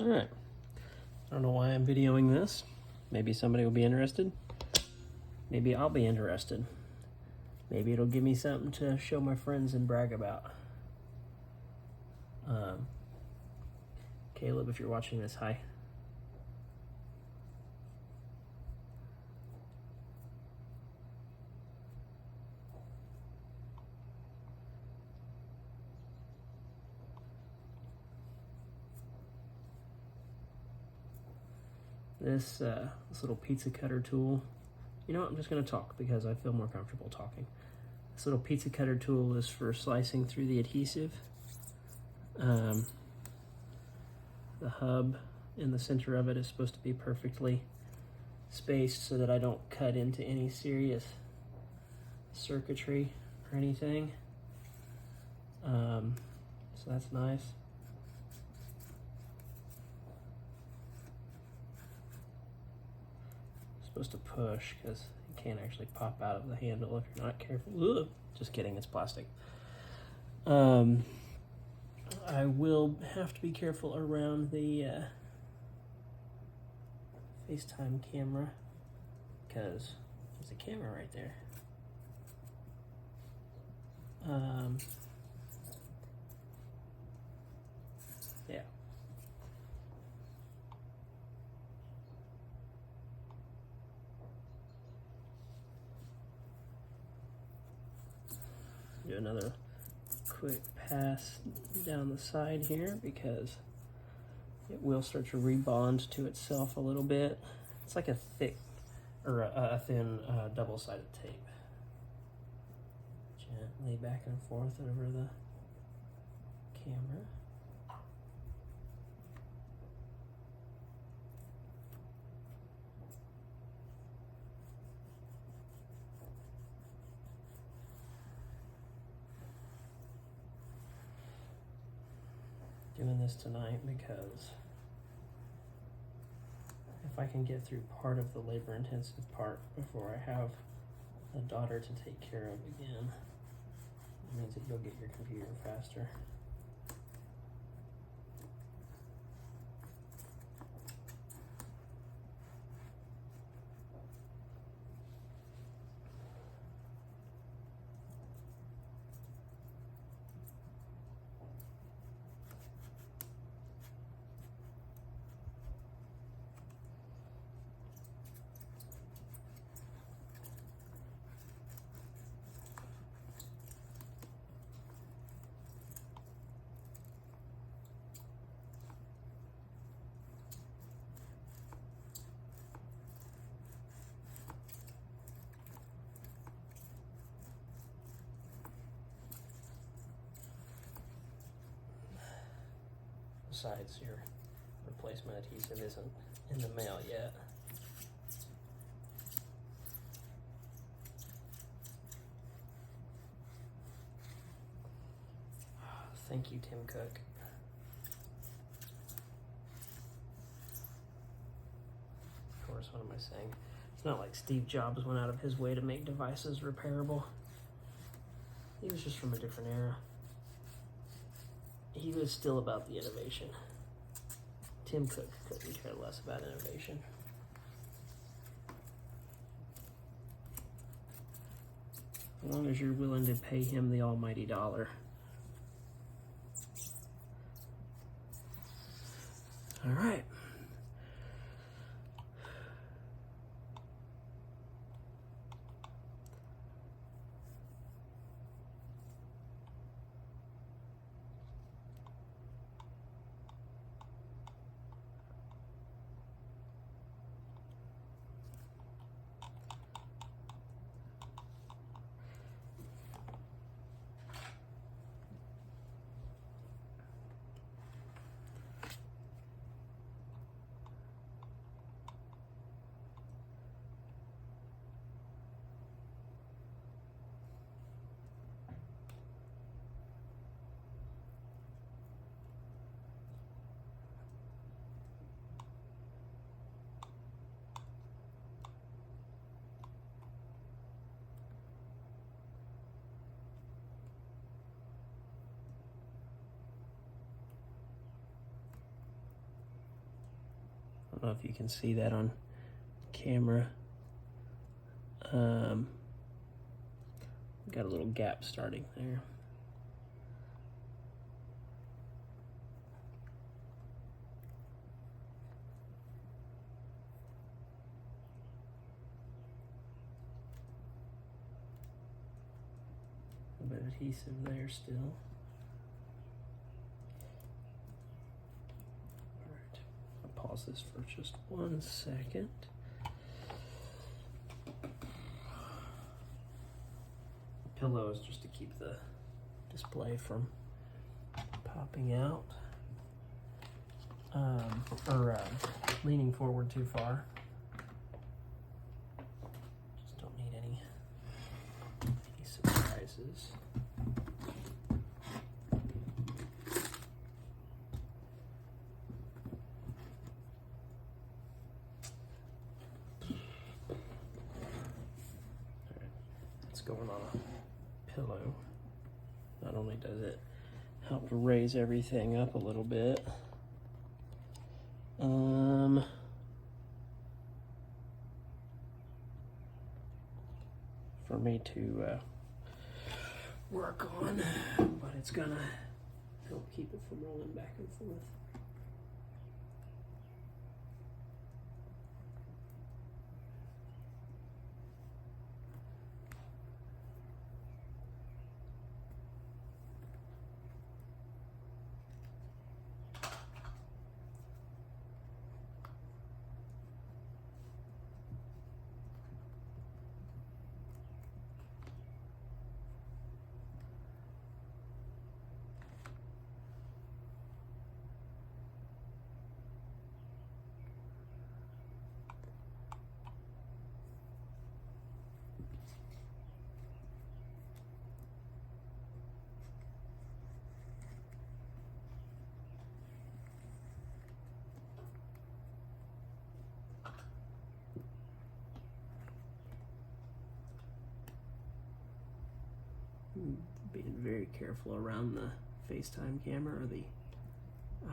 All right. I don't know why I'm videoing this. Maybe somebody will be interested. Maybe I'll be interested. Maybe it'll give me something to show my friends and brag about. Caleb, if you're watching this, hi. This little pizza cutter tool, you know what, I'm just going to talk because I feel more comfortable talking. This little pizza cutter tool is for slicing through the adhesive. The hub in the center of it is supposed to be perfectly spaced so that I don't cut into any serious circuitry or anything. So that's nice. Supposed to push because it can't actually pop out of the handle if you're not careful. Ugh. Just kidding, it's plastic. I will have to be careful around the FaceTime camera because there's a camera right there. Yeah. Do another quick pass down the side here because it will start to rebond to itself a little bit. It's like a thick or a thin double-sided tape. Gently back and forth over the camera. Doing this tonight because if I can get through part of the labor-intensive part before I have a daughter to take care of again, it means that you'll get your computer faster. Besides, your replacement adhesive isn't in the mail yet. Thank you, Tim Cook. Of course, what am I saying? It's not like Steve Jobs went out of his way to make devices repairable. He was just from a different era. He was still about the innovation. Tim Cook couldn't care less about innovation. As long as you're willing to pay him the almighty dollar. All right. don't know if you can see that on camera. Got a little gap starting there. A bit of adhesive there still. All right, I'll pause this for just 1 second. Pillow is just to keep the display from popping out or leaning forward too far. Just don't need any surprises. All right, it's going on a pillow. Not only does it help to raise everything up a little bit, for me to work on, but it's gonna help keep it from rolling back and forth. Being very careful around the FaceTime camera, or the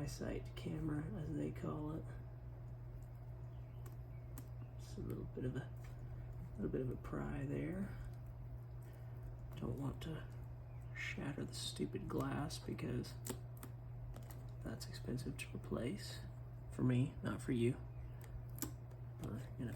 eyesight camera as they call it. Just a little bit of a pry there. Don't want to shatter the stupid glass because that's expensive to replace. For me, not for you. Or, you know.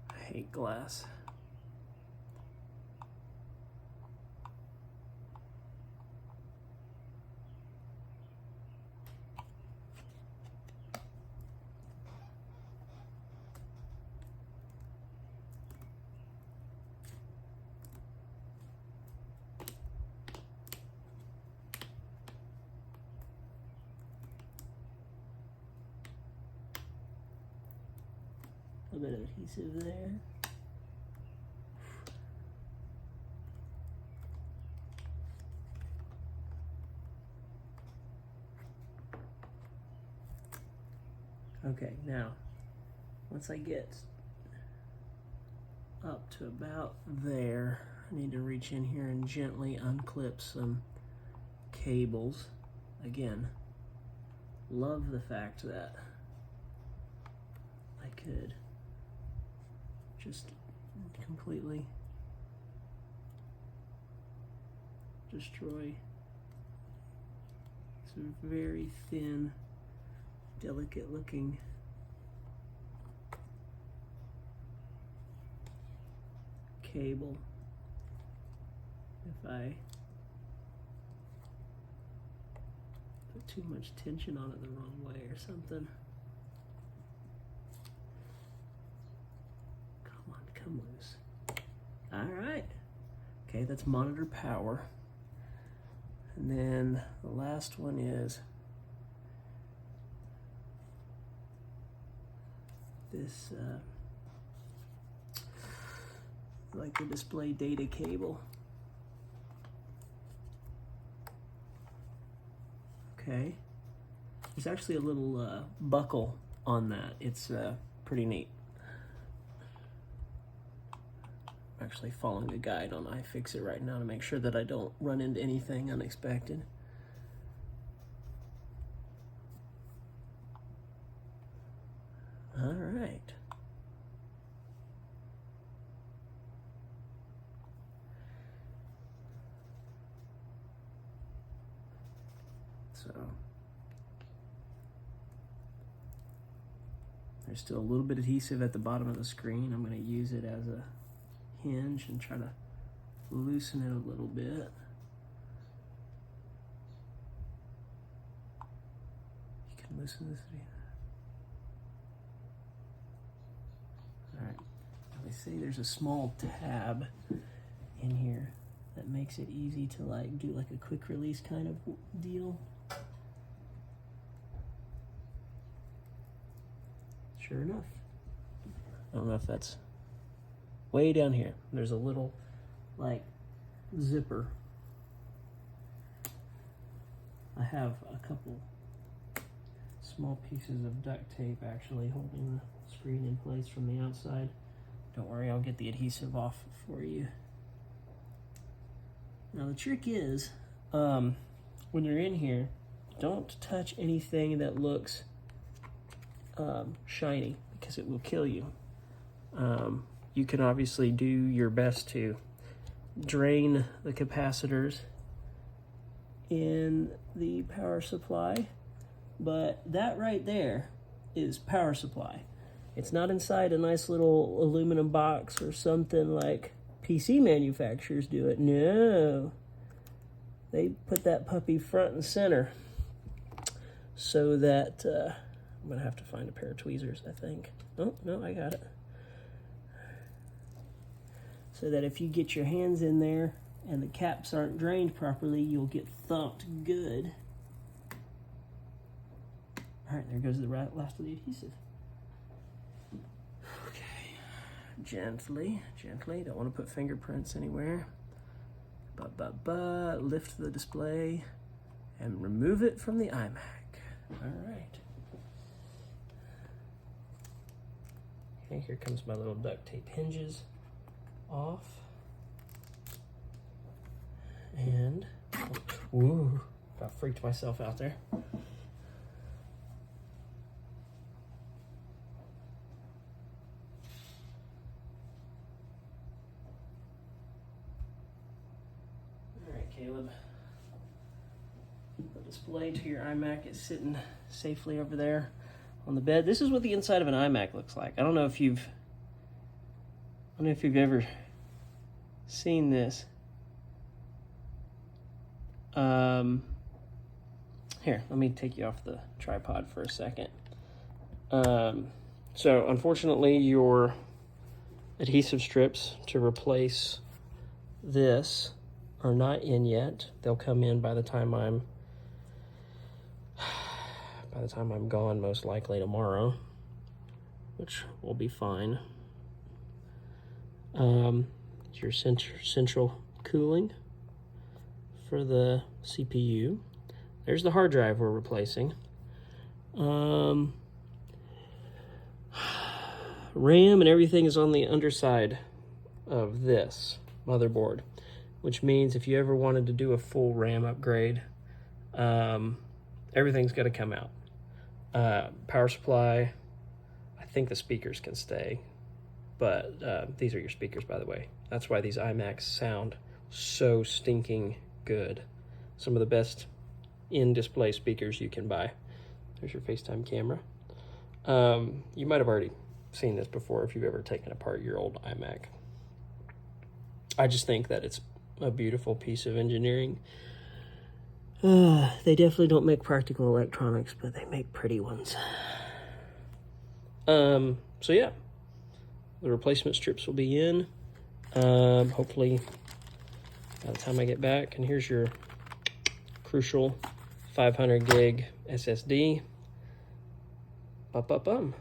I hate glass. A bit of adhesive there. Okay, now, once I get up to about there, I need to reach in here and gently unclip some cables. Again, love the fact that I could just completely destroy some very thin, delicate looking cable if I put too much tension on it the wrong way or something. Come loose. All right. Okay, that's monitor power. And then the last one is this, like the display data cable. okay. There's actually a little buckle on that. It's pretty neat. I'm actually following a guide on iFixit right now to make sure that I don't run into anything unexpected. All right. So there's still a little bit of adhesive at the bottom of the screen. I'm going to use it as a hinge and try to loosen it a little bit. You can loosen this. All right. They say there's a small tab in here that makes it easy to like do like a quick release kind of deal. Sure enough. I don't know if that's way down here. There's a little like zipper. I have a couple small pieces of duct tape actually holding the screen in place from the outside. Don't worry, I'll get the adhesive off for you. Now the trick is, when you're in here, don't touch anything that looks shiny because it will kill you. You can obviously do your best to drain the capacitors in the power supply, but that right there is power supply. It's not inside a nice little aluminum box or something like PC manufacturers do it. No, they put that puppy front and center so that I'm gonna have to find a pair of tweezers, I think. Oh no, I got it. So that if you get your hands in there and the caps aren't drained properly, you'll get thumped good. All right, there goes the last of the adhesive. Okay, gently, don't want to put fingerprints anywhere. Lift the display and remove it from the iMac. All right. Okay, here comes my little duct tape hinges off. And, woo, about freaked myself out there. Caleb. The display to your iMac is sitting safely over there on the bed. This is what the inside of an iMac looks like. I don't know if you've ever seen this. Here, let me take you off the tripod for a second. So unfortunately, your adhesive strips to replace this are not in yet. They'll come in by the time I'm gone, most likely tomorrow, which will be fine. Your central cooling for the CPU. There's the hard drive we're replacing. RAM and everything is on the underside of this motherboard, which means if you ever wanted to do a full RAM upgrade, everything's got to come out. Power supply, I think the speakers can stay, but these are your speakers, by the way. That's why these iMacs sound so stinking good. Some of the best in-display speakers you can buy. There's your FaceTime camera. You might have already seen this before if you've ever taken apart your old iMac. I just think that it's a beautiful piece of engineering. They definitely don't make practical electronics, but they make pretty ones. So yeah, the replacement strips will be in, hopefully by the time I get back. And here's your crucial 500 gig SSD. Bum.